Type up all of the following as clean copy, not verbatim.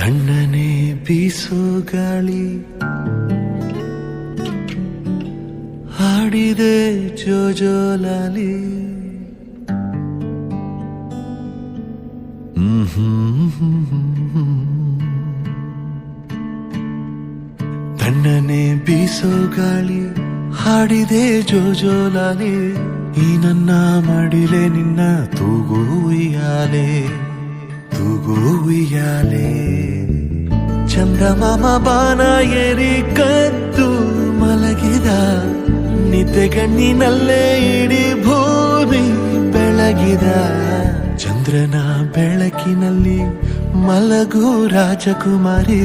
ತಣ್ಣನೆ ಬೀಸೋ ಗಾಳಿ ಹಾಡಿದೆ ಜೋಜೋಲಾಲಿ. ತಣ್ಣನೆ ಬೀಸೋ ಗಾಳಿ ಹಾಡಿದೆ ಜೋಜೋಲಾಲಿ. ಈ ನನ್ನ ಮಡಿಲೆ ನಿನ್ನ ತೂಗು ಉಯ್ಯಾಲೆ, ತೂಗು ಉಯ್ಯಾಲೆ. ಚಂದಮಾಮ ಬಾನ ಏರಿ ಕದ್ದು ಮಲಗಿದ, ನಿದ್ದೆಗಣ್ಣಿನಲ್ಲೇ ಇಡೀ ಭೂಮಿ ಬೆಳಗಿದ. ಚಂದ್ರನ ಬೆಳಕಿನಲ್ಲಿ ಮಲಗು ರಾಜಕುಮಾರಿ,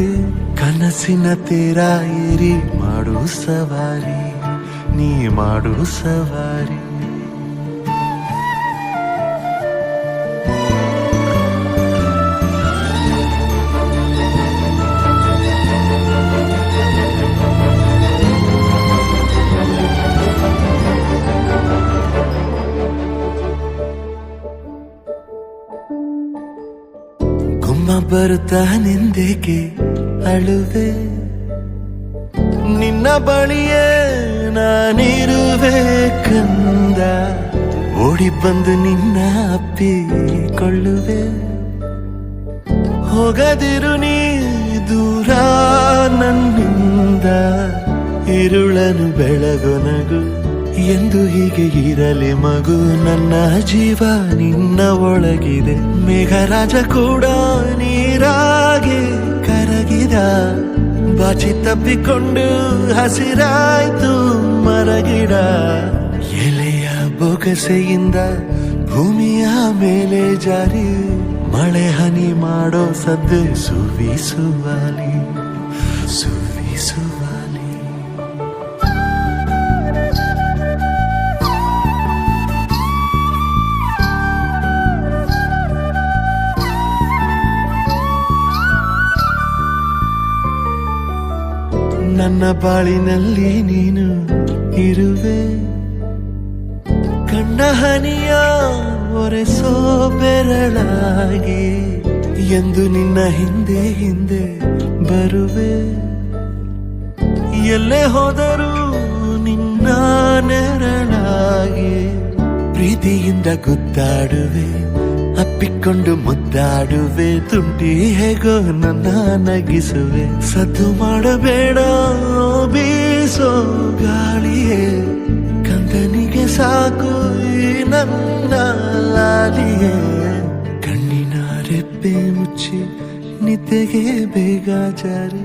ಕನಸಿನ ತೀರ ಏರಿ ಮಾಡು ಸವಾರಿ, ನೀ ಮಾಡು ಸವಾರಿ. ಗುಮ್ಮ ಬರುತ್ತಾನೆಂದೇಕೆ ಅಳುವೆ, ನಿನ್ನ ಬಳಿಯೇ ನಾನಿರುವೆ ಕಂದ. ಓಡಿ ಬಂದು ನಿನ್ನ ಅಪ್ಪಿಕೊಳ್ಳುವೆ, ಹೋಗದಿರು ನೀ ದೂರ ನನ್ನಿಂದ. ಇರುಳನು ಬೆಳಗೊನಗು ಎಂದು ಹೀಗೆ ಇರಲಿ ಮಗು. ನನ್ನ ಜೀವ ನಿನ್ನ ಒಳಗಿದೆ, ಮೇಘರಾಜ ಕೂಡ ನೀರಾಗಿ ಕರಗಿದ. ಬಾಚಿ ತಬ್ಬಿಕೊಂಡು ಹಸಿರಾಯ್ತು ಮರಗಿಡ. ಎಲೆಯ ಬೊಗಸೆಯಿಂದ ಭೂಮಿಯ ಮೇಲೆ ಜಾರಿ, ಮಳೆ ಹನಿ ಮಾಡೋ ಸದ್ದು ಸುವಿಸುವಾಲಿ, ಸುವಿಸುವಾಲಿ. ನನ್ನ ಬಾಳಿನಲ್ಲಿ ನೀನು ಇರುವೆ, ಕಣ್ಣ ಹನಿಯ ಒರೆಸೋ ಬೆರಳಾಗಿ. ಎಂದು ನಿನ್ನ ಹಿಂದೆ ಹಿಂದೆ ಬರುವೆ, ಎಲ್ಲೇ ಹೋದರೂ ನಿನ್ನ ನೆರಳಾಗಿ. ಪ್ರೀತಿಯಿಂದ ಗುದ್ದಾಡುವೆ, ಅಪ್ಪಿಕೊಂಡು ಮುದ್ದಾಡುವೆ. ತುಂಟಿ ಹೇಗೋ ನನ್ನ ನಗಿಸುವೆ, ಸದ್ದು ಮಾಡಬೇಡ ಬೀಸೋ ಗಾಳಿಯೇ. ಕಂದನಿಗೆ ಸಾಕು ಈ ನನ್ನ ಲಾಲಿಯೇ. ಕಣ್ಣಿನ ರೆಪ್ಪೆ ಮುಚ್ಚಿ ನಿದ್ದೆಗೆ ಬೇಗ ಜಾರಿ,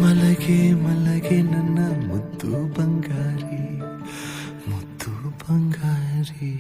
ಮಲಗೆ ಮಲಗೆ ನನ್ನ ಮುದ್ದು ಬಂಗಾರಿ, ಮುದ್ದು ಬಂಗಾರಿ.